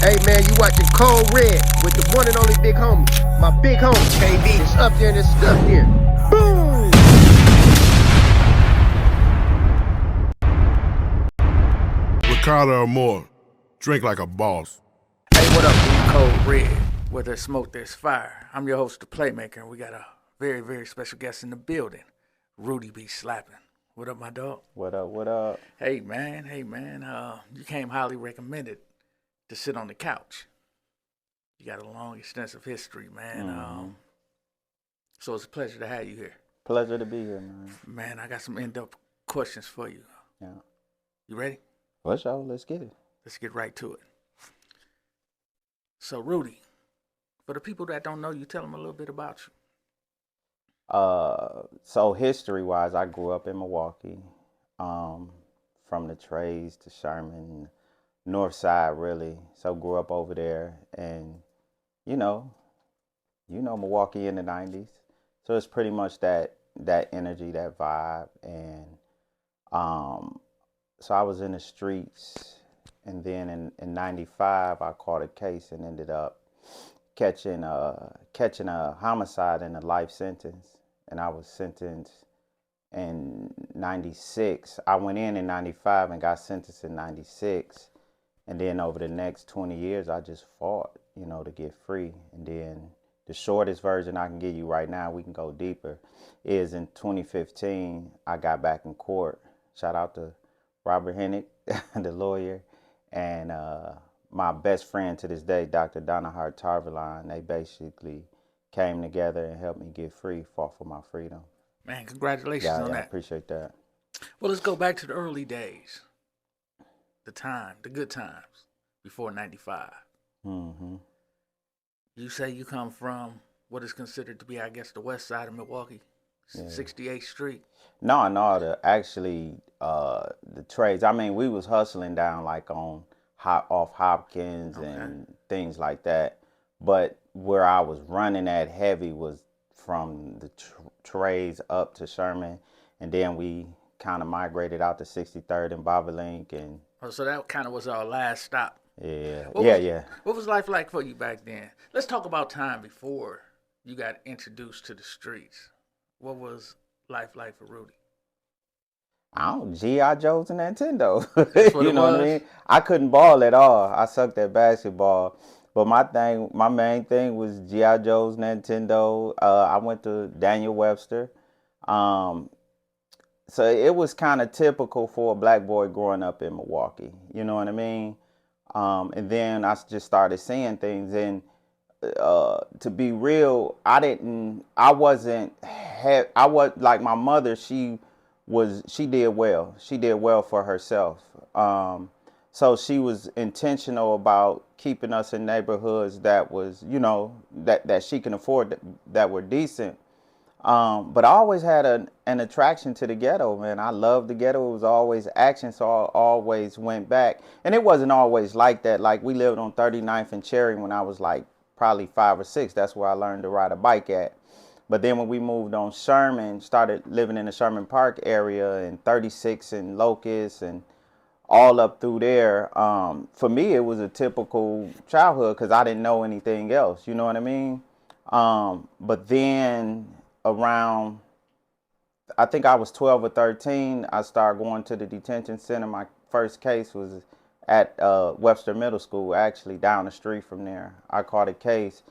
Hey man, you watching Cold Red with the one and only big homie. My big homie, KD. It's up there and it's stuck there. Boom! Ricardo or more. Drink like a boss. Hey, what up, we Cold Red. Where there's smoke, there's fire. I'm your host, the Playmaker, and we got a very, very special guest in the building, Rudy B Slappin. What up, my dog? What up, what up? Hey, man. You came highly recommended to sit on the couch. You got a long, extensive history, man. So it's a pleasure to have you here. Pleasure to be here, man. Man, I got some in-depth questions for you. Yeah. You ready? For sure, let's get it. Let's get right to it. So, Rudy, for the people that don't know you, tell them a little bit about you. So history-wise, I grew up in Milwaukee, from the trades to Sherman, North Side, really. So grew up over there, and you know Milwaukee in the '90s. So it's pretty much that energy, that vibe, and so I was in the streets, and then in '95 I caught a case and ended up catching a homicide and a life sentence, and I was sentenced in '96. I went in '95 and got sentenced in '96, and then over the next 20 years I just fought, to get free. And then the shortest version I can give you right now, we can go deeper, is in 2015 I got back in court. Shout out to Robert Hennick, the lawyer, and my best friend to this day, Dr. Donahart Tarvalon. They basically came together and helped me get free, fought for my freedom. Man, congratulations on I that. appreciate that. Well, let's go back to the early days. The good times before '95. Mm-hmm. You say you come from what is considered to be, I guess, the west side of Milwaukee, 68th Street. No, the trades. I mean, we was hustling down like off Hopkins and things like that. But where I was running at heavy was from the trades up to Sherman, and then we kind of migrated out to 63rd and Bobolink, and so that kind of was our last stop. Yeah. What was life like for you back then? Let's talk about time before you got introduced to the streets. What was life like for Rudy? G.I. Joe's and Nintendo. That's what what I mean? I couldn't ball at all. I sucked at basketball. But my main thing was G.I. Joe's, Nintendo. I went to Daniel Webster. So it was kind of typical for a black boy growing up in Milwaukee. You know what I mean? And then I just started seeing things. And to be real, I wasn't like my mother. She did well. She did well for herself. So she was intentional about keeping us in neighborhoods that was, that she can afford, that were decent. But I always had an attraction to the ghetto, man. I loved the ghetto. It was always action, so I always went back. And it wasn't always like that. Like, we lived on 39th and Cherry when I was like probably 5 or 6. That's where I learned to ride a bike at. But then when we moved on Sherman, started living in the Sherman Park area, and 36 and Locust and all up through there, for me it was a typical childhood because I didn't know anything else. You know what I mean? But then around, I think I was 12 or 13, I started going to the detention center. My first case was at Webster Middle School, actually down the street from there. I caught a case,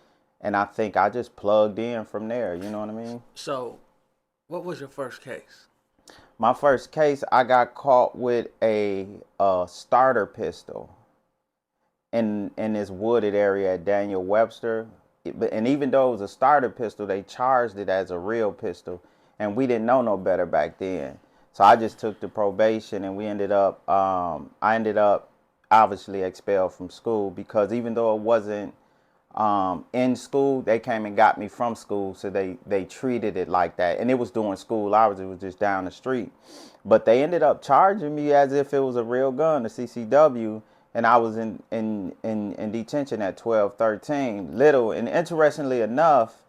and I think I just plugged in from there. You know what I mean? So, what was your first case? My first case, I got caught with a starter pistol in this wooded area at Daniel Webster. And even though it was a starter pistol, they charged it as a real pistol, and we didn't know no better back then. So I just took the probation, and I ended up obviously expelled from school, because even though it wasn't in school, they came and got me from school, so they treated it like that. And it was during school hours, it was just down the street. But they ended up charging me as if it was a real gun, a CCW. And I was in detention at 12, 13, little. And interestingly enough,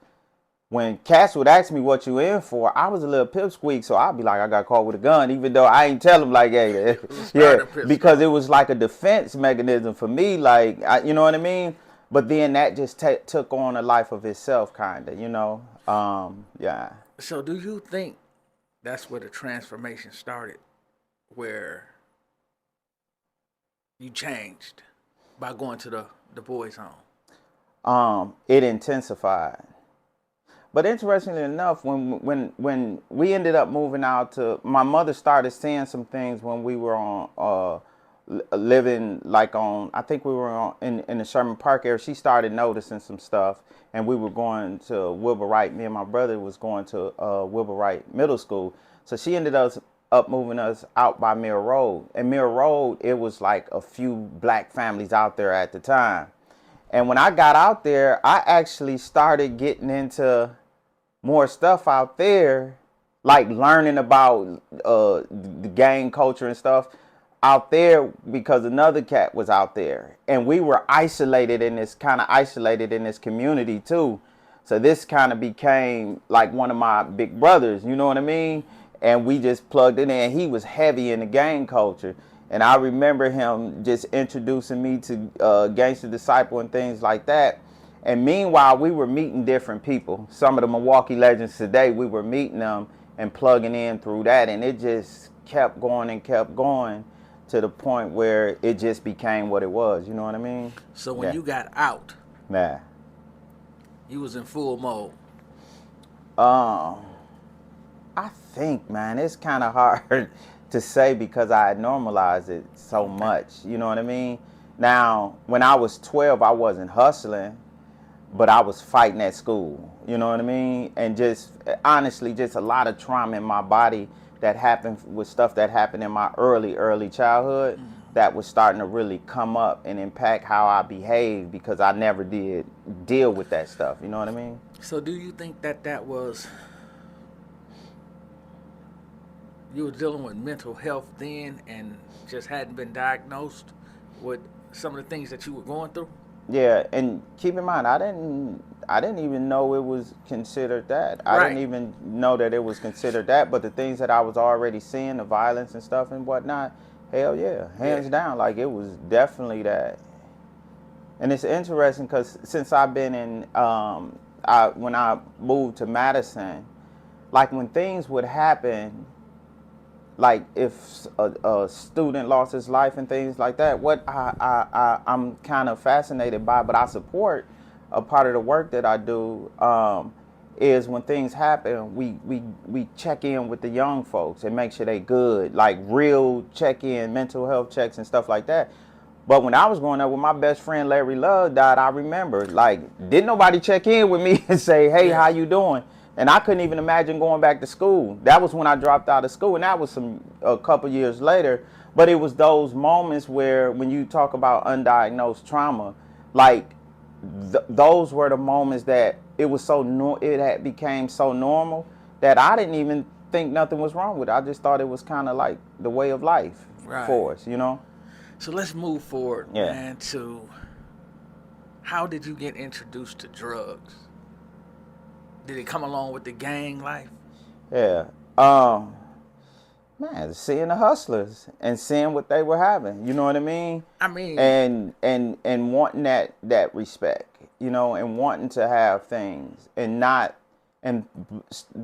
when cats would ask me what you in for, I was a little pipsqueak, so I'd be like, I got caught with a gun, even though I ain't tell them like, hey, yeah, because it was like a defense mechanism for me, like, you know what I mean? But then that just took on a life of itself, kind of, you know? Yeah. So do you think that's where the transformation started, where you changed by going to the boys' home? It intensified. But interestingly enough, when we ended up moving out to, my mother started seeing some things when we were on living like on, I think we were on in the Sherman Park area. She started noticing some stuff, and we were going to Wilbur Wright. Me and my brother was going to Wilbur Wright Middle School. So she ended up moving us out by Mill Road. And Mill Road, it was like a few black families out there at the time. And when I got out there, I actually started getting into more stuff out there, like learning about the gang culture and stuff out there, because another cat was out there. And we were isolated in this community too. So this kind of became like one of my big brothers, you know what I mean? And we just plugged in, and he was heavy in the gang culture. And I remember him just introducing me to Gangsta Disciple and things like that. And meanwhile, we were meeting different people. Some of the Milwaukee legends today, we were meeting them and plugging in through that. And it just kept going and kept going to the point where it just became what it was. You know what I mean? So when you got out, yeah, you was in full mode. I think, man, it's kind of hard to say because I had normalized it so much. You know what I mean? Now, when I was 12, I wasn't hustling, but I was fighting at school. You know what I mean? And just honestly, just a lot of trauma in my body that happened with stuff that happened in my early childhood that was starting to really come up and impact how I behaved, because I never did deal with that stuff. You know what I mean? So do you think that was, you were dealing with mental health then and just hadn't been diagnosed with some of the things that you were going through? Yeah, and keep in mind, I didn't even know it was considered that. I didn't even know that it was considered that. But the things that I was already seeing, the violence and stuff and whatnot, hell yeah, hands down, like it was definitely that. And it's interesting because since I've been in, when I moved to Madison, like when things would happen, like if a student lost his life and things like that, what I'm kind of fascinated by, but I support a part of the work that I do, is when things happen, we check in with the young folks and make sure they good, like real check-in, mental health checks and stuff like that. But when I was growing up, when my best friend Larry Love died, I remember, like, didn't nobody check in with me and say, hey, how you doing? And I couldn't even imagine going back to school. That was when I dropped out of school, and that was a couple years later. But it was those moments where, when you talk about undiagnosed trauma, like those were the moments that it was it had became so normal that I didn't even think nothing was wrong with it. I just thought it was kind of like the way of life for us, you know. So let's move forward, man, to how did you get introduced to drugs? Did it come along with the gang life? Yeah. Man, seeing the hustlers and seeing what they were having, you know what I mean? I mean, and wanting that respect, you know, and wanting to have things and not, and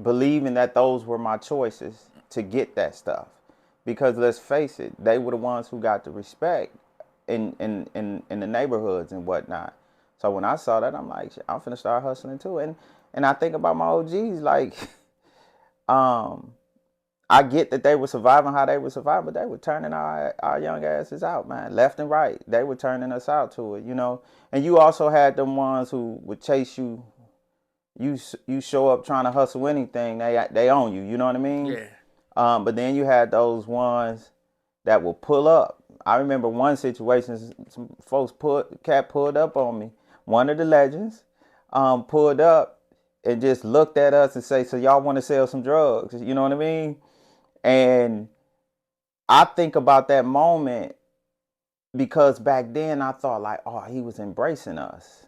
believing that those were my choices to get that stuff. Because let's face it, they were the ones who got the respect in the neighborhoods and whatnot. So when I saw that, I'm like, I'm finna start hustling too. And I think about my OGs, like, I get that they were surviving how they were surviving, but they were turning our young asses out, man, left and right. They were turning us out to it, you know. And you also had them ones who would chase you. You show up trying to hustle anything, they own you. You know what I mean? Yeah. But then you had those ones that will pull up. I remember one situation, some folks pulled up on me. One of the legends pulled up and just looked at us and say, so y'all want to sell some drugs? You know what I mean? And I think about that moment because back then I thought like, oh, he was embracing us.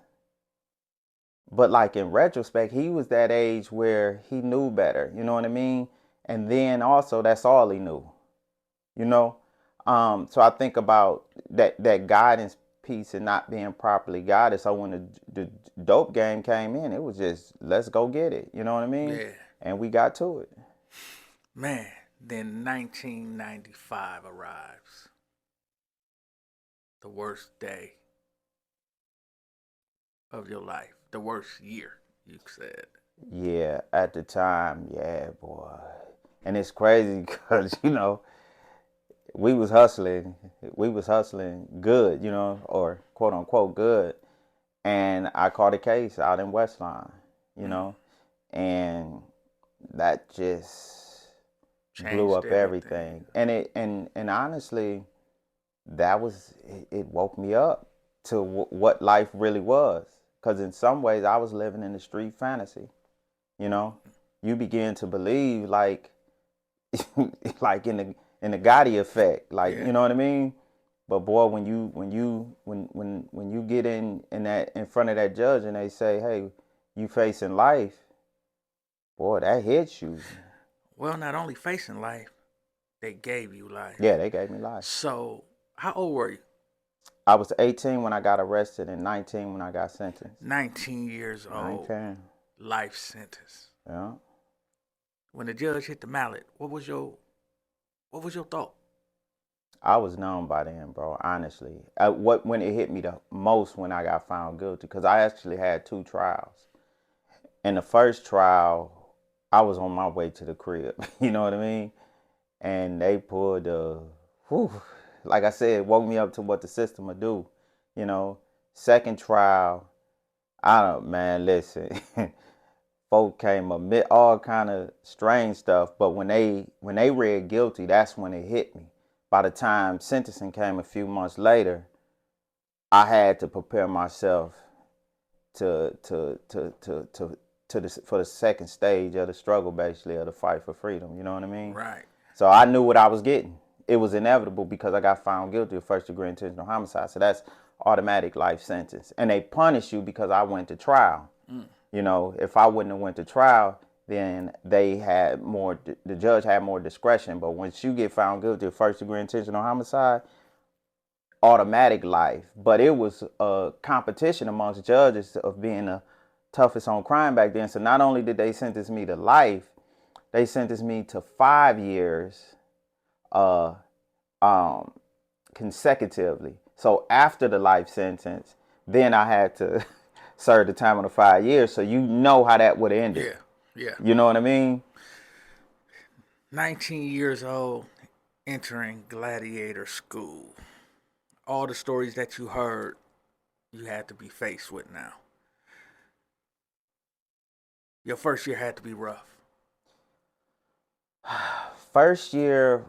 But like in retrospect, he was that age where he knew better, you know what I mean? And then also that's all he knew, you know? So I think about that guidance piece and not being properly guided. So when the dope game came in, it was just, let's go get it, you know what I mean? Yeah. And we got to it. Man, then 1995 arrives. The worst day of your life. The worst year, you said. Yeah, at the time, yeah, boy. And it's crazy because, you know, we was hustling good, you know, or quote unquote good. And I caught a case out in Westline, you know, and that just blew Changed up everything. everything. And honestly, it woke me up to what life really was. Because in some ways, I was living in the street fantasy, you know. You begin to believe like like in the Gotti effect, like Yeah. you know what I mean. But boy, when you get in front of that judge and they say, "Hey, you facing life," boy, that hits you. Well, not only facing life, they gave you life. Yeah, they gave me life. So, how old were you? I was 18 when I got arrested and 19 when I got sentenced. 19 years old. 19. Life sentence. Yeah. When the judge hit the mallet, what was your thought? I was numb by then, bro. Honestly, when it hit me the most when I got found guilty, because I actually had 2 trials. In the first trial, I was on my way to the crib. You know what I mean? And they pulled whew, like I said, woke me up to what the system would do. You know, second trial, I don't, man, listen, folk came up all kind of strange stuff, but when they read guilty, that's when it hit me. By the time sentencing came a few months later, I had to prepare myself to to to to to for the second stage of the struggle, basically, of the fight for freedom. You know what I mean? Right. So I knew what I was getting. It was inevitable because I got found guilty of first-degree intentional homicide. So that's automatic life sentence, and they punish you because I went to trial. You know, if I wouldn't have went to trial, then they had more. The judge had more discretion. But once you get found guilty of first-degree intentional homicide, automatic life. But it was a competition amongst judges of being the toughest on crime back then. So not only did they sentence me to life, they sentenced me to 5 years uh, consecutively. So after the life sentence, then I had to serve the time of the 5 years. So you know how that would have ended. Yeah. Yeah. You know what I mean? 19 years old, entering gladiator school. All the stories that you heard, you had to be faced with now. Your first year had to be rough. First year,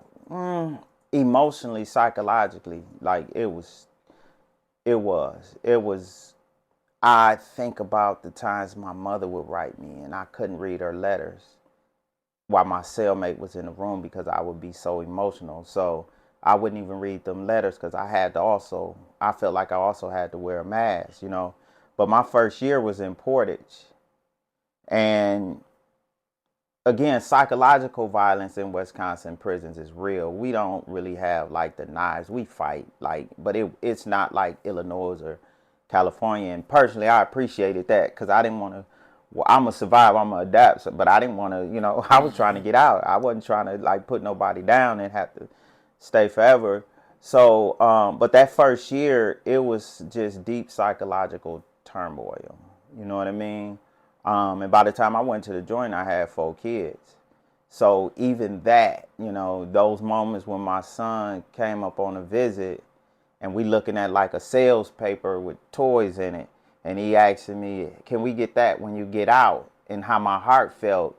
emotionally, psychologically, like it was. I think about the times my mother would write me and I couldn't read her letters while my cellmate was in the room because I would be so emotional. So I wouldn't even read them letters because I felt like I also had to wear a mask, you know. But my first year was in Portage. And again, psychological violence in Wisconsin prisons is real. We don't really have like the knives. We fight, like, but it's not like Illinois or California. And personally, I appreciated that because I didn't want to. Well, I'm gonna survive. I'm gonna adapt. But I didn't want to. You know, I was trying to get out. I wasn't trying to like put nobody down and have to stay forever. So, but that first year, it was just deep psychological turmoil. You know what I mean? And by the time I went to the joint, I had 4 kids. So even that, you know, those moments when my son came up on a visit and we looking at like a sales paper with toys in it, and he asking me, "Can we get that when you get out?" And how my heart felt,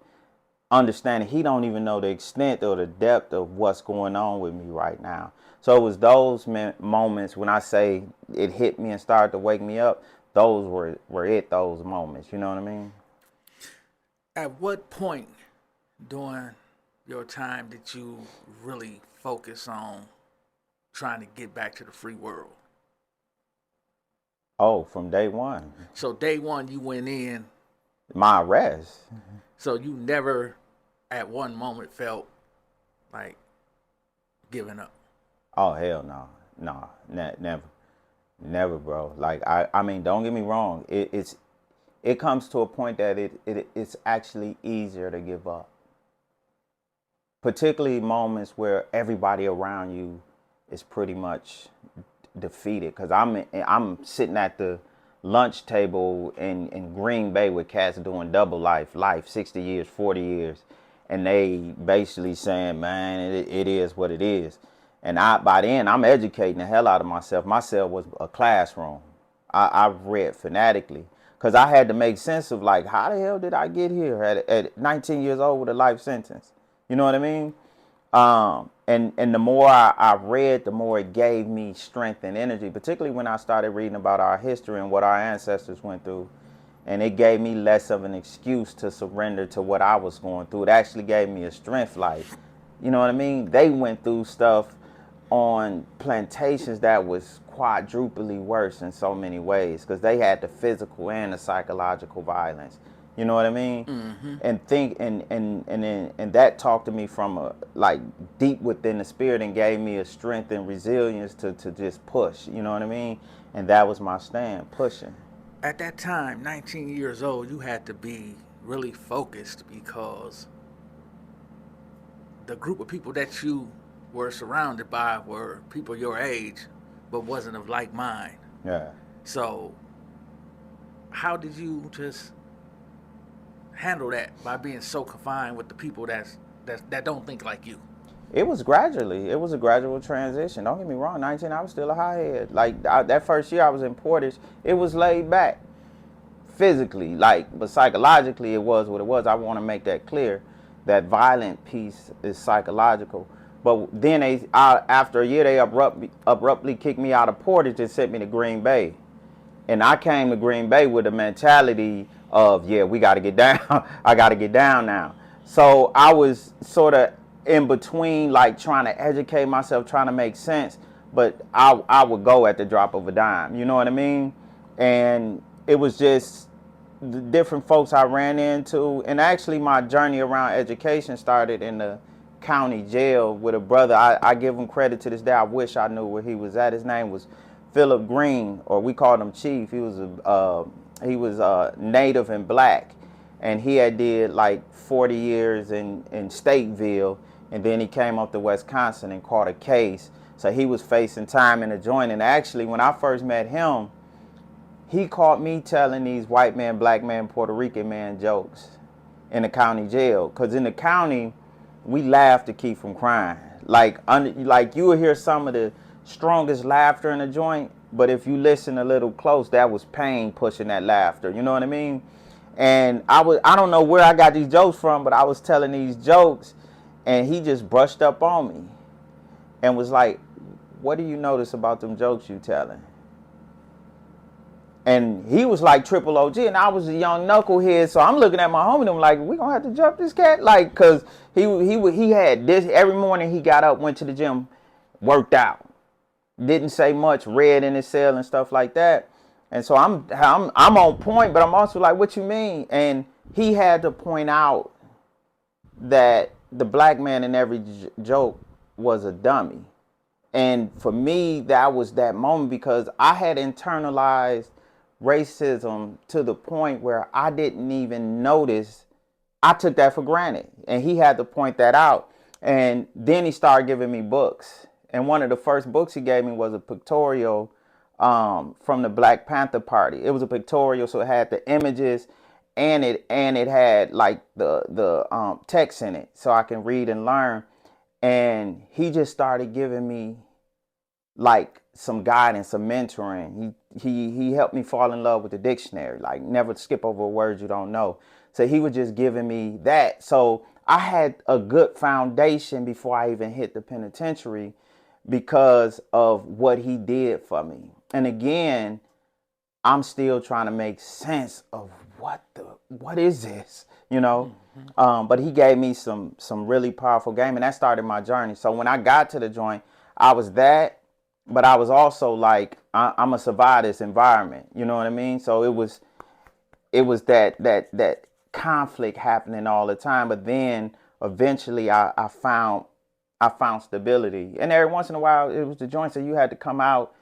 understanding he don't even know the extent or the depth of what's going on with me right now. So it was those moments when I say it hit me and started to wake me up. Those were those moments. You know what I mean? At what point during your time did you really focus on trying to get back to the free world? Oh, from day one. So day one you went in. My arrest. So you never at one moment felt like giving up. Oh, hell no. No, never. Never, bro. Like, I mean, don't get me wrong. It comes to a point that it's actually easier to give up. Particularly moments where everybody around you is pretty much defeated. Because I'm sitting at the lunch table in Green Bay with cats doing double life, 60 years, 40 years. And they basically saying, man, it is what it is. And by then, I'm educating the hell out of myself. My cell was a classroom. I read fanatically because I had to make sense of, like, how the hell did I get here at 19 years old with a life sentence? You know what I mean? And the more I read, the more it gave me strength and energy, particularly when I started reading about our history and what our ancestors went through. And it gave me less of an excuse to surrender to what I was going through. It actually gave me a strength, like, you know what I mean? They went through stuff on plantations that was quadruply worse in so many ways because they had the physical and the psychological violence. You know what I mean? Mm-hmm. And that talked to me from like deep within the spirit and gave me a strength and resilience to just push. You know what I mean? And that was my stand, pushing. At that time, 19 years old, you had to be really focused because the group of people that you were surrounded by were people your age, but wasn't of like mind. Yeah. So, how did you just handle that by being so confined with the people that don't think like you? It was gradually. It was a gradual transition. Don't get me wrong. 19, I was still a hothead. Like that first year I was in Portage, it was laid back, physically, but psychologically it was what it was. I want to make that clear. That violent piece is psychological. But then after a year, they abruptly kicked me out of Portage and sent me to Green Bay. And I came to Green Bay with a mentality of, yeah, we got to get down. I got to get down now. So I was sort of in between, like trying to educate myself, trying to make sense. But I would go at the drop of a dime. You know what I mean? And it was just the different folks I ran into. And actually my journey around education started in the county jail with a brother. I give him credit to this day. I wish I knew where he was at. His name was Philip Green, or we called him Chief. He was native and black, and he had did like 40 years in Stateville, and then he came up to Wisconsin and caught a case. So he was facing time in a joint. And actually, when I first met him, he caught me telling these white man, black man, Puerto Rican man jokes in the county jail. Because in the county, we laugh to keep from crying. Like you will hear some of the strongest laughter in a joint, but if you listen a little close, that was pain pushing that laughter. You know what I mean? And I don't know where I got these jokes from, but I was telling these jokes, and he just brushed up on me and was like, "What do you notice about them jokes you telling?" And he was like triple OG, and I was a young knucklehead, so I'm looking at my homie and I'm like, we gonna have to jump this cat? Like, cause he had this every morning. He got up, went to the gym, worked out, didn't say much, read in his cell and stuff like that. And so I'm on point, but I'm also like, what you mean? And he had to point out that the black man in every joke was a dummy. And for me, that was that moment because I had internalized racism to the point where I didn't even notice. I took that for granted, and he had to point that out. And then he started giving me books, and one of the first books he gave me was a pictorial from the Black Panther Party. It was a pictorial, so it had the images and it had like the text in it, so I can read and learn. And he just started giving me like some guidance, some mentoring. He helped me fall in love with the dictionary, like never skip over a word you don't know. So he was just giving me that. So I had a good foundation before I even hit the penitentiary because of what he did for me. And again, I'm still trying to make sense of what is this, you know? Mm-hmm. But he gave me some really powerful game, and that started my journey. So when I got to the joint, I was that. but I was also like, I'm gonna survive this environment. You know what I mean? So it was that conflict happening all the time. But then eventually I found stability. And every once in a while it was the joints that you had to come out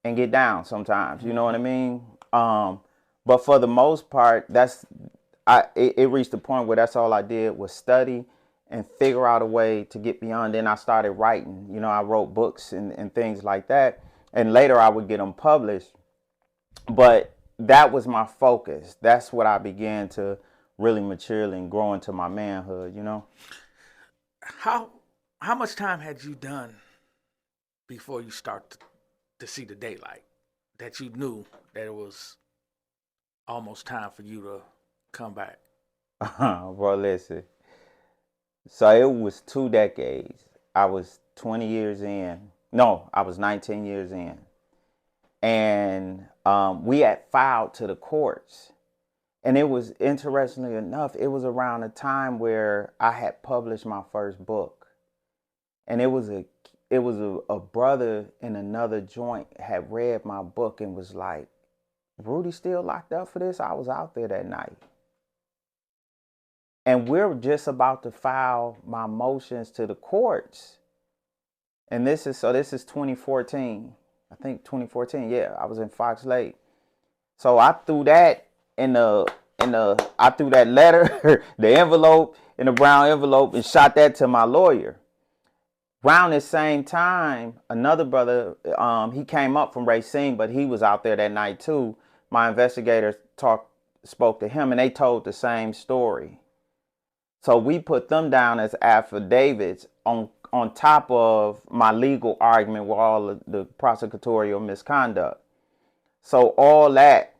and get down sometimes. You know what I mean? But for the most part, it reached the point where that's all I did was study and figure out a way to get beyond. Then I started writing. You know, I wrote books and things like that. And later I would get them published. But that was my focus. That's what I began to really mature and grow into my manhood, you know? How much time had you done before you start to see the daylight, that you knew that it was almost time for you to come back? Bro, listen. So it was 2 decades. I was 20 years in. No, I was 19 years in. And we had filed to the courts. And it was, interestingly enough, it was around the time where I had published my first book. And it was a brother in another joint had read my book and was like, Rudy still locked up for this? I was out there that night. And we're just about to file my motions to the courts. And this is 2014. I think 2014. Yeah, I was in Fox Lake. So I threw that I threw that letter, the envelope, in a brown envelope, and shot that to my lawyer. Around the same time, another brother, he came up from Racine, but he was out there that night too. My investigators spoke to him, and they told the same story. So we put them down as affidavits on top of my legal argument with all of the prosecutorial misconduct. So all that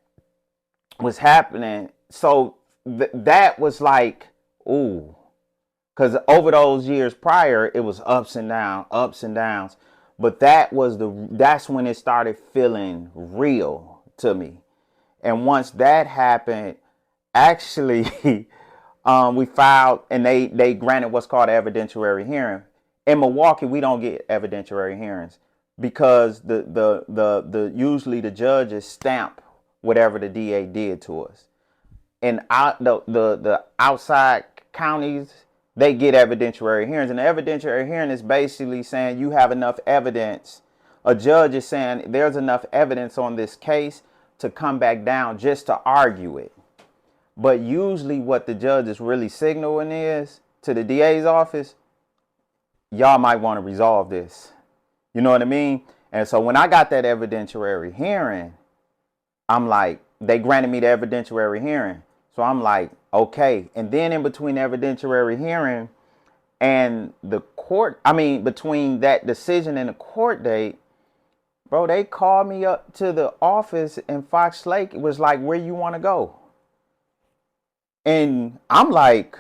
was happening. So that was like, ooh, because over those years prior, it was ups and downs. But that's when it started feeling real to me. And once that happened, actually, we filed and they granted what's called an evidentiary hearing. In Milwaukee, we don't get evidentiary hearings because usually the judges stamp whatever the DA did to us. And the outside counties, they get evidentiary hearings. And the evidentiary hearing is basically saying you have enough evidence. A judge is saying there's enough evidence on this case to come back down just to argue it. But usually what the judge is really signaling is to the DA's office, y'all might want to resolve this. You know what I mean? And so when I got that evidentiary hearing, I'm like, they granted me the evidentiary hearing. So I'm like, okay. And then in between the evidentiary hearing and the court, between that decision and the court date, bro, they called me up to the office in Fox Lake. It was like, where you want to go? And I'm like,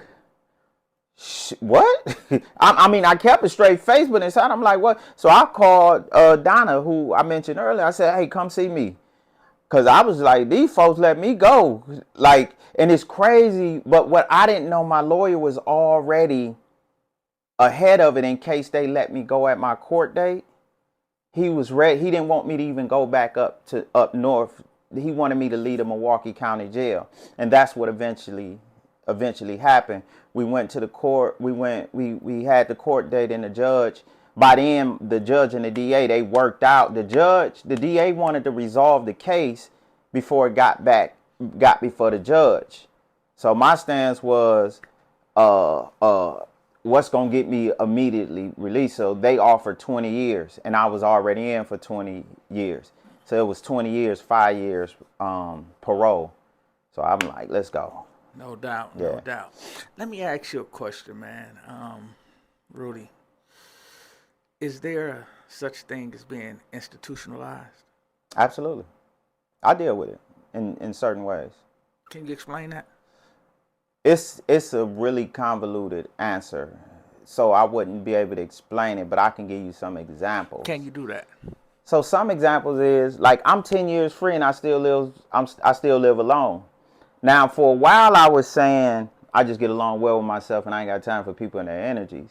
what? I kept a straight face, but inside I'm like, what? So I called Donna, who I mentioned earlier. I said, hey, come see me. Because I was like, these folks let me go. Like, and it's crazy. But what I didn't know, my lawyer was already ahead of it in case they let me go at my court date. He was ready. He didn't want me to even go back up north. He wanted me to leave the Milwaukee County Jail. And that's what eventually happened. We went to the court. We had the court date and the judge. By then, the judge and the DA, they worked out. The DA wanted to resolve the case before it got before the judge. So my stance was, what's going to get me immediately released? So they offered 20 years, and I was already in for 20 years. So it was 20 years, 5 years parole. So I'm like, let's go. No doubt, no doubt. Let me ask you a question, man. Rudy, is there such thing as being institutionalized? Absolutely. I deal with it in certain ways. Can you explain that? It's a really convoluted answer, so I wouldn't be able to explain it, but I can give you some examples. Can you do that? So some examples is like I'm 10 years free and I still live alone. Now for a while I was saying I just get along well with myself and I ain't got time for people and their energies.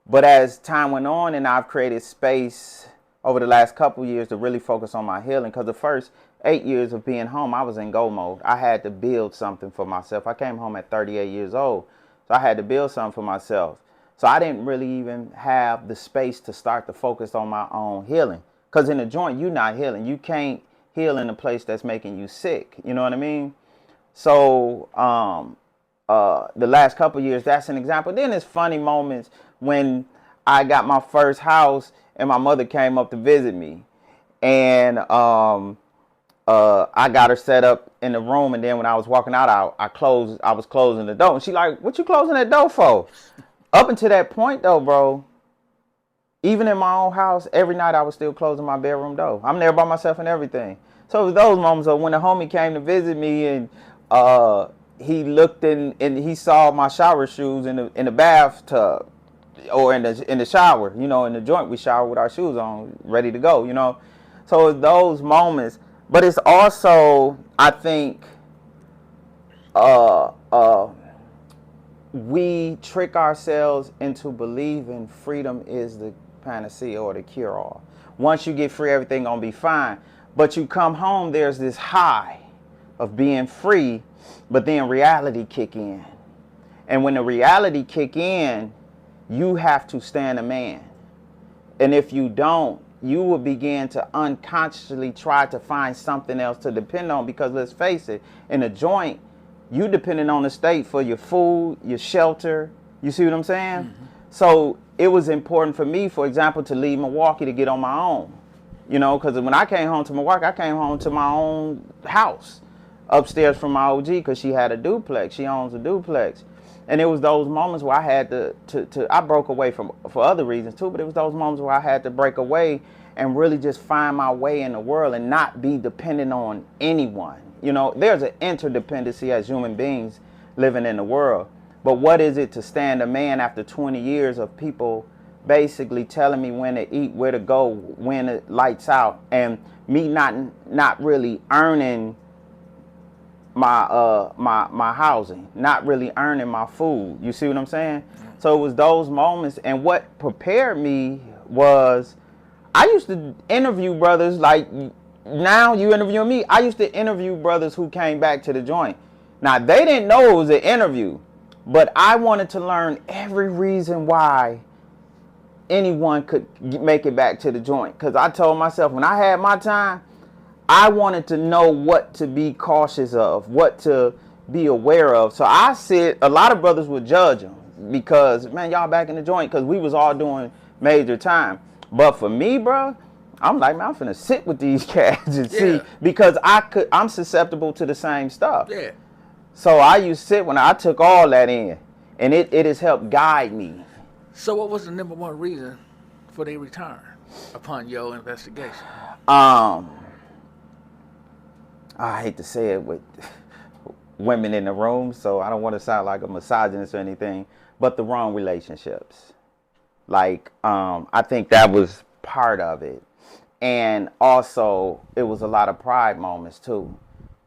But as time went on and I've created space over the last couple years to really focus on my healing. Because the first 8 years of being home, I was in go mode. I had to build something for myself. I came home at 38 years old, so I had to build something for myself. So I didn't really even have the space to start to focus on my own healing. Because in the joint, you're not healing. You can't heal in a place that's making you sick. You know what I mean? So the last couple years, that's an example. Then there's funny moments when I got my first house and my mother came up to visit me. And I got her set up in the room, and then when I was walking out, I was closing the door. And she like, what you closing that door for? Up until that point though, bro, even in my own house, every night I was still closing my bedroom door. I'm there by myself and everything. So it was those moments of when the homie came to visit me, and he looked in and he saw my shower shoes in the bathtub or in the shower. You know, in the joint we shower with our shoes on, ready to go. You know, so it's those moments. But it's also, I think, we trick ourselves into believing freedom is the panacea or the cure-all. Once you get free, everything gonna be fine. But you come home, there's this high of being free, but then reality kick in. And when the reality kick in, you have to stand a man. And if you don't, you will begin to unconsciously try to find something else to depend on, because let's face it, in a joint, you depending on the state for your food, your shelter. You see what I'm saying? Mm-hmm. So it was important for me, for example, to leave Milwaukee to get on my own. You know, because when I came home to Milwaukee, I came home to my own house upstairs from my OG, because she had a duplex. She owns a duplex. And it was those moments where I had to I broke away for other reasons too, but it was those moments where I had to break away and really just find my way in the world and not be dependent on anyone. You know, there's an interdependency as human beings living in the world. But what is it to stand a man after 20 years of people basically telling me when to eat, where to go, when it lights out, and me not really earning my housing, not really earning my food. You see what I'm saying? So it was those moments, and what prepared me was I used to interview brothers like now you interviewing me. I used to interview brothers who came back to the joint. Now they didn't know it was an interview, but I wanted to learn every reason why anyone could make it back to the joint, because I told myself when I had my time, I wanted to know what to be cautious of, what to be aware of. So I said, a lot of brothers would judge them because, man, y'all back in the joint, because we was all doing major time. But for me, bro, I'm like, man, I'm finna sit with these cats and see, because I'm susceptible to the same stuff. Yeah. So I used to sit when I took all that in, and it has helped guide me. So what was the number one reason for their return upon your investigation? I hate to say it with women in the room, so I don't want to sound like a misogynist or anything, but the wrong relationships. Like, I think that was part of it. And also, it was a lot of pride moments too.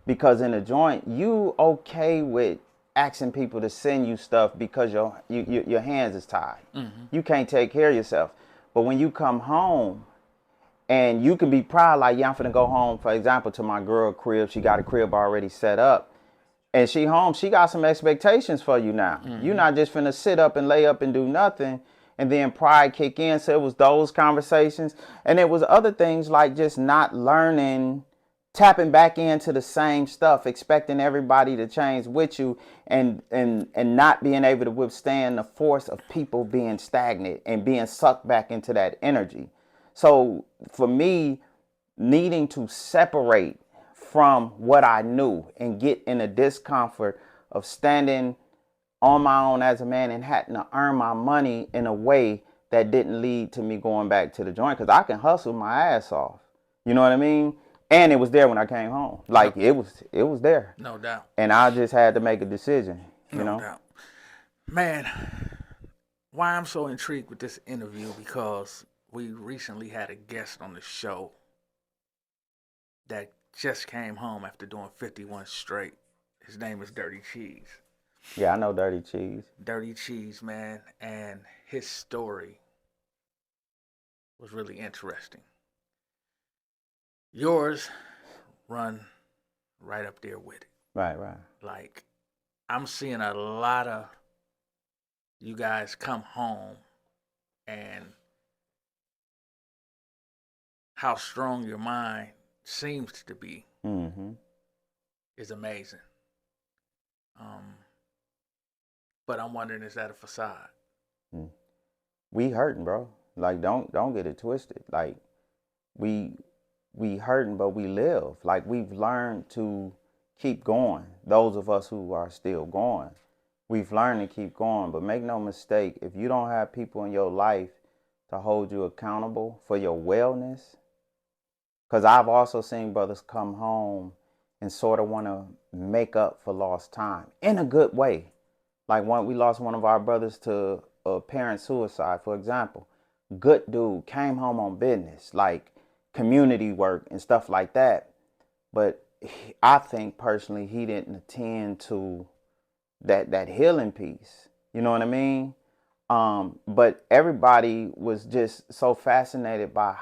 Because in a joint, you okay with asking people to send you stuff because your hands is tied. Mm-hmm. You can't take care of yourself. But when you come home, and you can be proud, like, yeah, I'm finna go home, for example, to my girl crib. She got a crib already set up. And she home, she got some expectations for you now. Mm-hmm. You're not just finna sit up and lay up and do nothing. And then pride kick in. So it was those conversations. And it was other things like just not learning, tapping back into the same stuff, expecting everybody to change with you, and not being able to withstand the force of people being stagnant and being sucked back into that energy. So for me, needing to separate from what I knew and get in the discomfort of standing on my own as a man and having to earn my money in a way that didn't lead to me going back to the joint, because I can hustle my ass off. You know what I mean? And it was there when I came home. Like, it was there. No doubt. And I just had to make a decision, you know? No doubt. Man, why I'm so intrigued with this interview, because we recently had a guest on the show that just came home after doing 51 straight. His name is Dirty Cheese. Yeah, I know Dirty Cheese. Dirty Cheese, man. And his story was really interesting. yours run right up there with it. Right, right. Like, I'm seeing a lot of you guys come home and how strong your mind seems to be Mm-hmm. is amazing. But I'm wondering, is that a facade? We hurting, bro. Like, don't get it twisted. Like, we hurting, but we live. Like, we've learned to keep going. Those of us who are still going, we've learned to keep going. But make no mistake, if you don't have people in your life to hold you accountable for your wellness, because I've also seen brothers come home and sort of want to make up for lost time in a good way. Like, when we lost one of our brothers to parent suicide, for example. Good dude, came home on business, like community work and stuff like that. But I think personally he didn't attend to that healing piece. You know what I mean? But everybody was just so fascinated by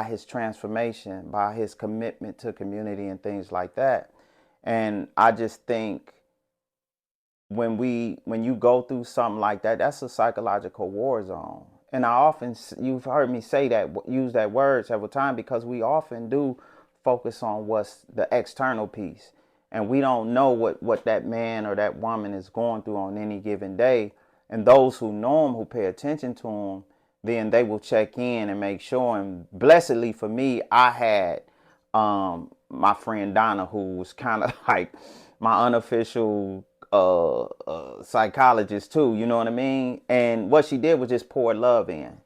his transformation, by his commitment to community and things like that. And I just think when you go through something like that, that's a psychological war zone. And you've heard me say that, use that word several times, because we often do focus on what's the external piece. And we don't know what that man or that woman is going through on any given day. And those who know him, who pay attention to him, then they will check in and make sure. And blessedly for me, I had my friend Donna, who was kind of like my unofficial psychologist too, you know what I mean? And what she did was just pour love in.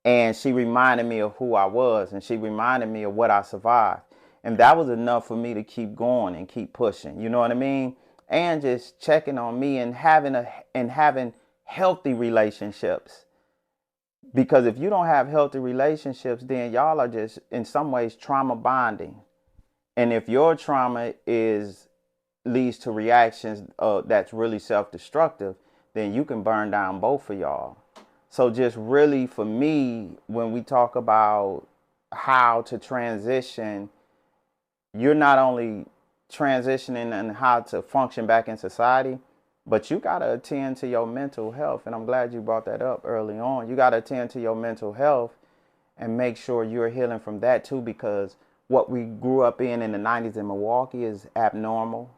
And she reminded me of who I was, and she reminded me of what I survived. And that was enough for me to keep going and keep pushing, you know what I mean? And just checking on me and having healthy relationships. Because if you don't have healthy relationships, then y'all are just in some ways trauma bonding. And if your trauma leads to reactions that's really self-destructive, then you can burn down both of y'all. So just really for me, when we talk about how to transition, you're not only transitioning and how to function back in society, but you got to attend to your mental health. And I'm glad you brought that up early on. You got to attend to your mental health and make sure you're healing from that too, because what we grew up in the 90s in Milwaukee is abnormal.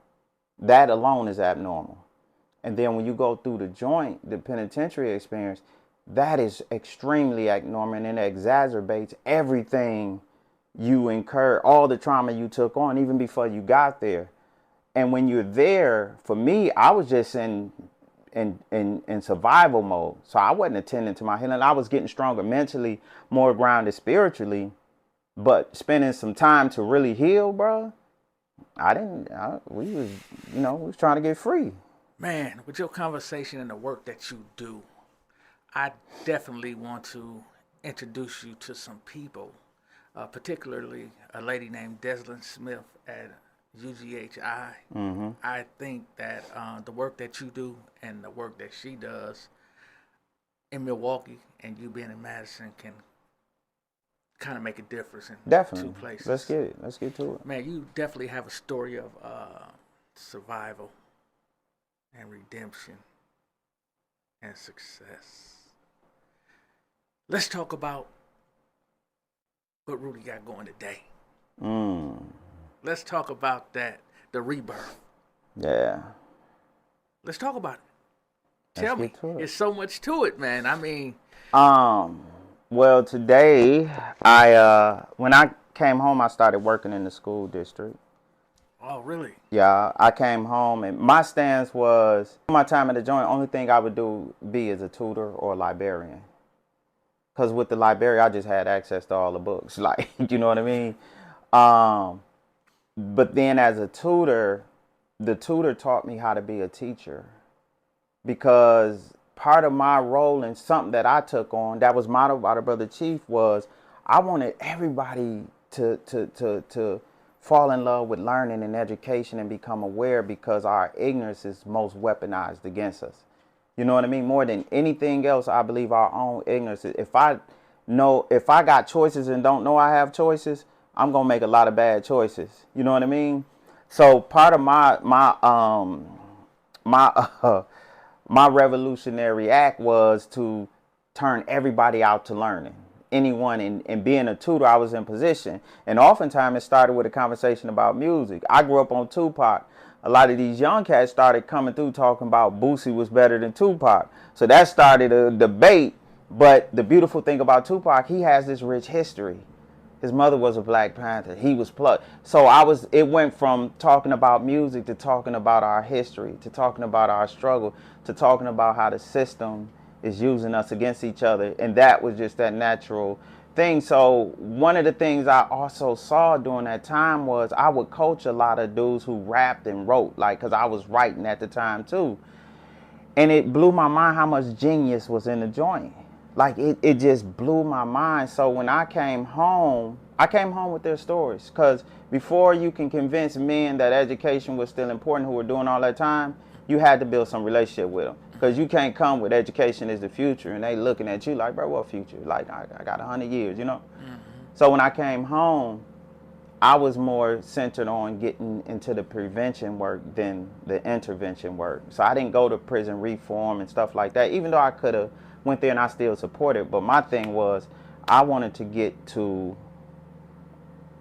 That alone is abnormal. And then when you go through the penitentiary experience, that is extremely abnormal, and it exacerbates everything you incur, all the trauma you took on even before you got there. And when you're there, for me, I was just in survival mode. So I wasn't attending to my healing. I was getting stronger mentally, more grounded spiritually, but spending some time to really heal, bro. We was trying to get free. Man, with your conversation and the work that you do, I definitely want to introduce you to some people, particularly a lady named Deslyn Smith at UGHI. Mm-hmm. I think that the work that you do and the work that she does in Milwaukee and you being in Madison can kind of make a difference in Definitely. two places. Let's get it. Let's get to it. Man, you definitely have a story of survival and redemption and success. Let's talk about what Rudy got going today. Let's talk about the rebirth. Yeah. Let's talk about it. Let's Tell me. get to it. There's so much to it, man. I mean, well, today when I came home, I started working in the school district. oh, really? Yeah, I came home and my stance was, my time at the joint, only thing I would be as a tutor or a librarian. Because with the library, I just had access to all the books. Like, you know what I mean? But then as a tutor, the tutor taught me how to be a teacher. Because part of my role and something that I took on, that was modeled by the Brother Chief, was I wanted everybody to fall in love with learning and education and become aware, because our ignorance is most weaponized against us. You know what I mean? More than anything else, I believe our own ignorance. If know if I got choices and don't know I have choices, I'm gonna make a lot of bad choices. You know what I mean? So part of my my revolutionary act was to turn everybody out to learning. Anyone and being a tutor, I was in position. And oftentimes it started with a conversation about music. I grew up on Tupac. A lot of these young cats started coming through talking about Boosie was better than Tupac. So that started a debate. But the beautiful thing about Tupac, he has this rich history. His mother was a Black Panther. He was plucked. So it went from talking about music to talking about our history, to talking about our struggle, to talking about how the system is using us against each other. And that was just that natural thing. So one of the things I also saw during that time was I would coach a lot of dudes who rapped and wrote, like, because I was writing at the time too. And it blew my mind how much genius was in the joint. Like it just blew my mind. So when I came home with their stories. Because before you can convince men that education was still important who were doing all that time, you had to build some relationship with them. Because you can't come with education is the future and they looking at you like, bro, what future? Like I got 100 years, you know? Mm-hmm. So when I came home, I was more centered on getting into the prevention work than the intervention work. So I didn't go to prison reform and stuff like that, even though I could have went there and I still supported. But my thing was I wanted to get to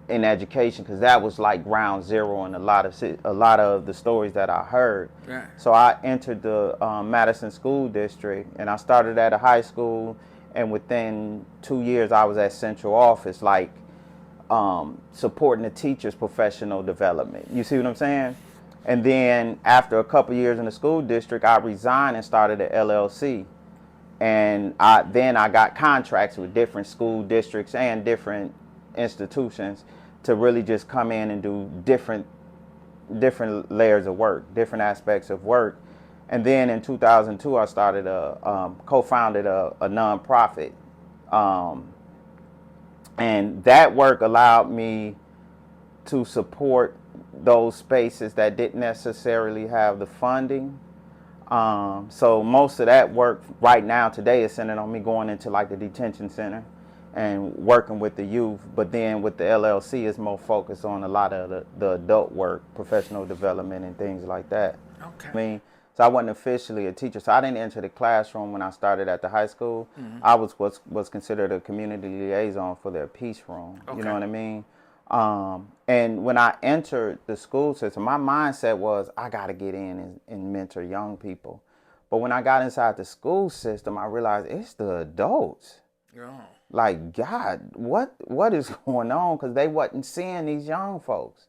in education because that was like ground zero in a lot of the stories that I heard. Right. So I entered the Madison school district and I started at a high school, and within 2 years I was at central office, like supporting the teachers' professional development. You see what I'm saying? And then after a couple years in the school district, I resigned and started an LLC. And I got contracts with different school districts and different institutions to really just come in and do different layers of work, different aspects of work. And then in 2002, I started co-founded a nonprofit. And that work allowed me to support those spaces that didn't necessarily have the funding. So most of that work right now today is centered on me going into like the detention center and working with the youth. But then with the LLC, it's more focused on a lot of the adult work, professional development and things like that. Okay. I mean, so I wasn't officially a teacher. So I didn't enter the classroom when I started at the high school. Mm-hmm. I was considered a community liaison for their peace room. Okay. You know what I mean? And when I entered the school system, my mindset was I got to get in and mentor young people. But when I got inside the school system, I realized it's the adults. Yeah. Like, God, what is going on? Because they wasn't seeing these young folks.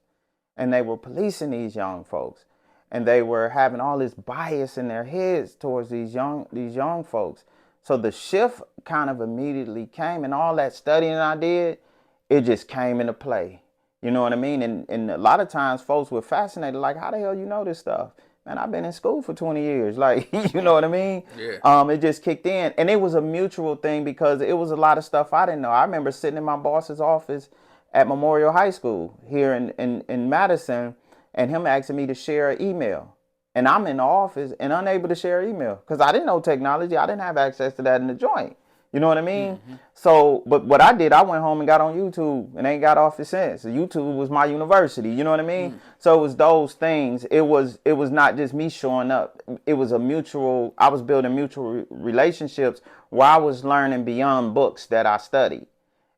And they were policing these young folks. And they were having all this bias in their heads towards these young folks. So the shift kind of immediately came, and all that studying I did, it just came into play. You know what I mean? And a lot of times folks were fascinated, like, how the hell you know this stuff? Man, I've been in school for 20 years. Like, you know what I mean? Yeah. It just kicked in. And it was a mutual thing because it was a lot of stuff I didn't know. I remember sitting in my boss's office at Memorial High School here in Madison, and him asking me to share an email. And I'm in the office and unable to share email because I didn't know technology. I didn't have access to that in the joint. You know what I mean? Mm-hmm. So, but what I did, I went home and got on YouTube and ain't got off it since. YouTube was my university. You know what I mean? Mm. So it was those things. It was not just me showing up. It was I was building mutual relationships where I was learning beyond books that I studied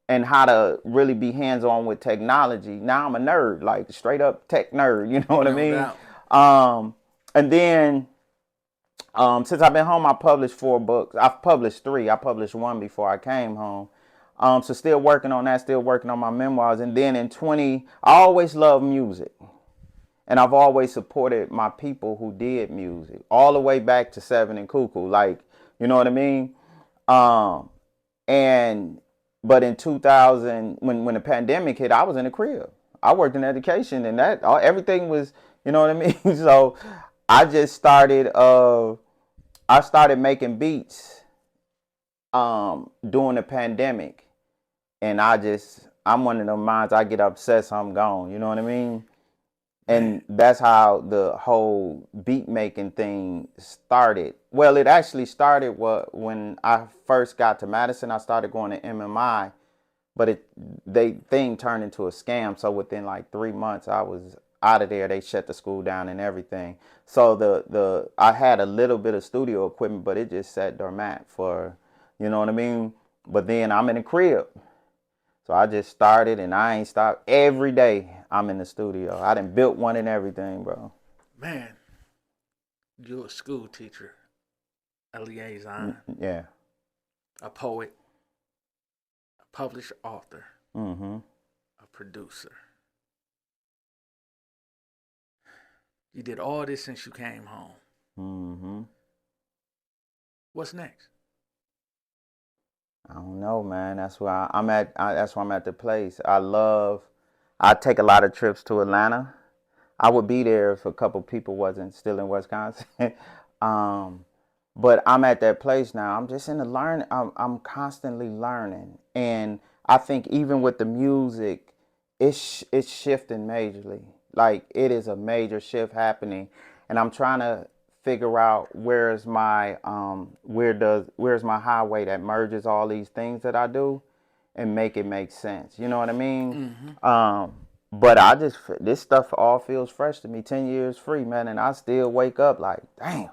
and how to really be hands-on with technology. Now I'm a nerd, like straight up tech nerd. You know what I mean? And then since I've been home, I published 4 books. I've published 3. I published 1 before I came home. So still working on that, still working on my memoirs. And then I always loved music. And I've always supported my people who did music, all the way back to Seven and Cuckoo. Like, you know what I mean? But in 2000, when the pandemic hit, I was in the crib. I worked in education, and everything was, you know what I mean? So I just started making beats during the pandemic, and I'm one of them minds, I get obsessed, I'm gone, you know what I mean? And that's how the whole beat making thing started. Well, it actually started when I first got to Madison. I started going to MMI, but thing turned into a scam. So within like 3 months, I was out of there. They shut the school down and everything. So I had a little bit of studio equipment, but it just sat dormant for, you know what I mean? But then I'm in the crib. So I just started and I ain't stopped. Every day I'm in the studio. I done built one and everything, bro. Man, you're a school teacher, a liaison, Yeah. a poet, a published author, Mm-hmm. a producer. You did all this since you came home. Mm-hmm. What's next? I don't know, man. That's why I'm at. That's why I'm at the place. I take a lot of trips to Atlanta. I would be there if a couple people wasn't still in Wisconsin. But I'm at that place now. I'm just in the learn. I'm constantly learning, and I think even with the music, it's shifting majorly. Like it is a major shift happening, and I'm trying to figure out where's my highway that merges all these things that I do, and make it make sense. You know what I mean? But this stuff all feels fresh to me. 10 years free, man, and I still wake up like, damn,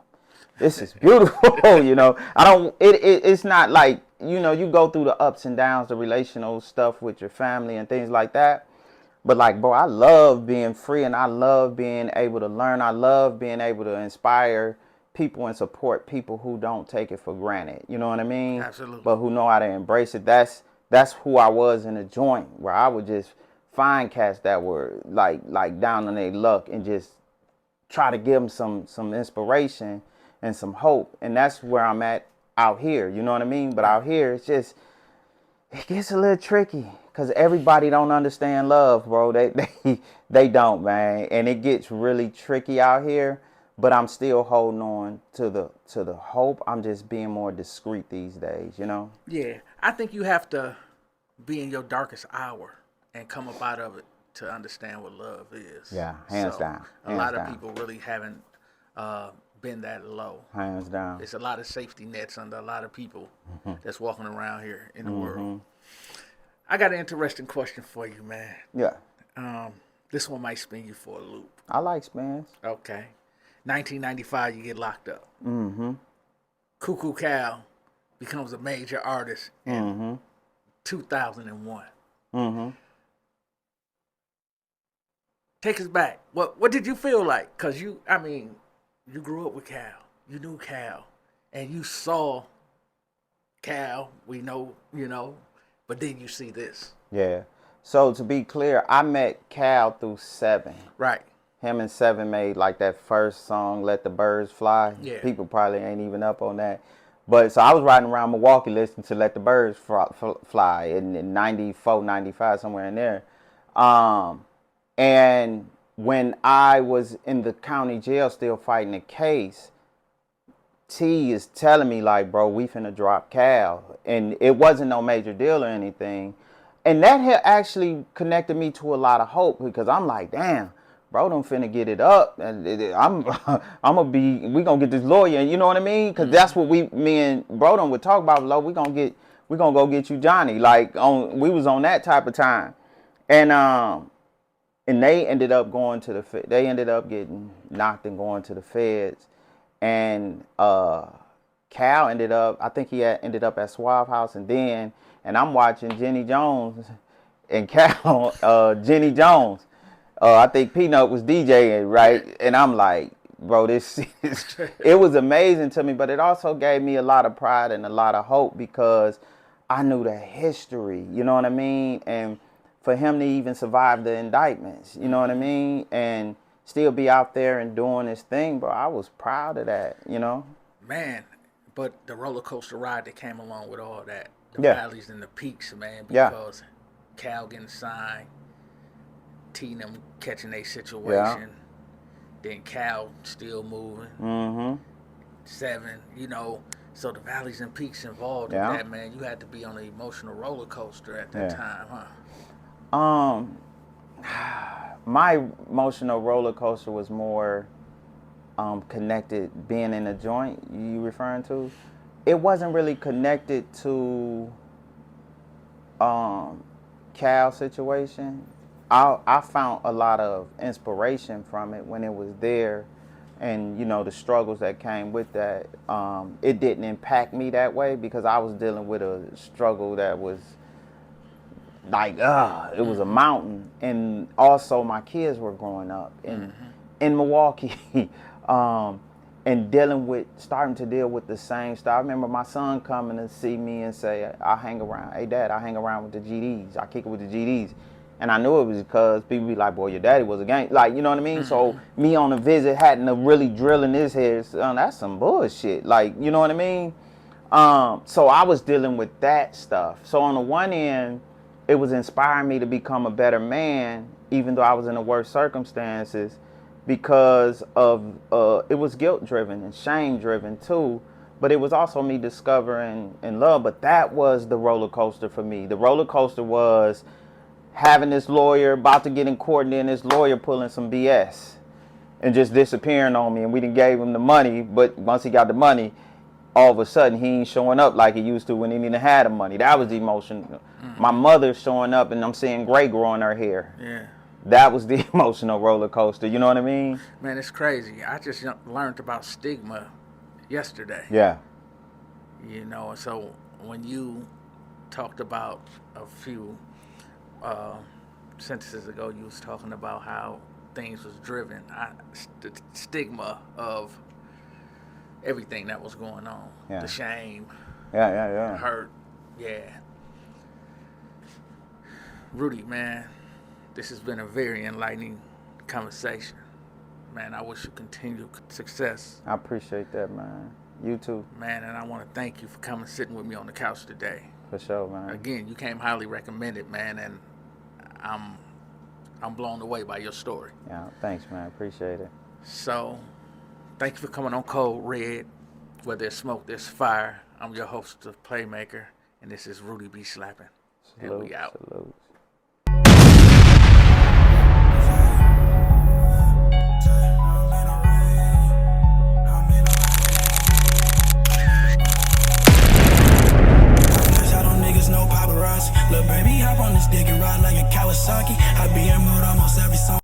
this is beautiful. You know, I don't. It's not like, you know, you go through the ups and downs, the relational stuff with your family and things like that. But like, bro, I love being free and I love being able to learn. I love being able to inspire people and support people who don't take it for granted. You know what I mean? Absolutely. But who know how to embrace it. That's who I was in the joint, where I would just find cats that were like down on their luck and just try to give them some inspiration and some hope. And that's where I'm at out here. You know what I mean? But out here, it gets a little tricky because everybody don't understand love, bro. They don't, man. And it gets really tricky out here. But I'm still holding on to the hope. I'm just being more discreet these days, you know? Yeah, I think you have to be in your darkest hour and come up out of it to understand what love is. Yeah, hands down. A lot of people really haven't been that low. Hands down. There's a lot of safety nets under a lot of people that's walking around here in the world. I got an interesting question for you, man. Yeah. This one might spin you for a loop. I like spins. Okay. 1995, you get locked up. Mm-hmm. Cuckoo Cal becomes a major artist in 2001. Mm-hmm. Take us back. What did you feel like? Because you grew up with Cal. You knew Cal. And you saw Cal. We know, but then you see this. Yeah. So to be clear, I met Cal through Seven. Right. Him and Seven made like that first song, Let the Birds Fly. Yeah. People probably ain't even up on that. But so I was riding around Milwaukee listening to Let the Birds Fly in 94, 95, somewhere in there. And when I was in the county jail still fighting a case, T is telling me like, bro, we finna drop Cal. And it wasn't no major deal or anything. And that had actually connected me to a lot of hope because I'm like, damn, bro, don't finna get it up. And we gonna get this lawyer. You know what I mean? Because that's what me and Brodom would talk about. Lo, we gonna go get you Johnny. Like we was on that type of time. And they ended up getting knocked and going to the feds. And Cal ended up, I think he ended up at Suave House, and I'm watching Jenny Jones and Cal, Jenny Jones. I think Peanut was DJing, right? And I'm like, bro, it was amazing to me, but it also gave me a lot of pride and a lot of hope because I knew the history, you know what I mean? And for him to even survive the indictments, you know what I mean? And still be out there and doing his thing, bro, I was proud of that, you know? Man, but the roller coaster ride that came along with all that, the Yeah. valleys and the peaks, man, Yeah. because Cal getting signed, T them catching a situation, then Cal still moving, Mm-hmm. Seven, so the valleys and peaks involved Yeah. in that, man. You had to be on an emotional roller coaster at that Yeah. time, huh? My emotional roller coaster was more connected being in a joint. You referring to? It wasn't really connected to Cal situation. I found a lot of inspiration from it when it was there, and you know the struggles that came with that. It didn't impact me that way because I was dealing with a struggle that was like it was a mountain, and also my kids were growing up in Milwaukee. And starting to deal with the same stuff. I remember my son coming to see me and say, I hang around, hey dad, I hang around with the GDs. I kick it with the GDs. And I knew it was because people be like, boy, your daddy was a gang. Like, you know what I mean? So me on a visit hadn't to really drill in his head, son, that's some bullshit. Like, you know what I mean? So I was dealing with that stuff. So on the one end, it was inspiring me to become a better man, even though I was in the worst circumstances, because of it was guilt driven and shame driven too, but it was also me discovering in love. But that was the roller coaster for me. The roller coaster was having this lawyer about to get in court, and then this lawyer pulling some BS and just disappearing on me, and we done gave him the money, but once he got the money, all of a sudden he ain't showing up like he used to when he didn't have the money. That was the emotion. My mother showing up and I'm seeing gray growing her hair. Yeah. That was the emotional roller coaster. You know what I mean? Man, it's crazy. I just learned about stigma yesterday. Yeah. You know, so when you talked about a few sentences ago, you was talking about how things was driven. The stigma of everything that was going on. Yeah. The shame. Yeah. Hurt. Yeah. Rudy, man, this has been a very enlightening conversation. Man, I wish you continued success. I appreciate that, man. You too. Man, and I want to thank you for coming sitting with me on the couch today. For sure, man. Again, you came highly recommended, man, and I'm blown away by your story. Yeah, thanks, man. Appreciate it. So, thank you for coming on Code Red. Where there's smoke, there's fire. I'm your host, the Playmaker, and this is Rudy B Slappin. And we out. Salute. No paparazzi. Lil' baby, hop on this dick and ride like a Kawasaki. I be in mood almost every song.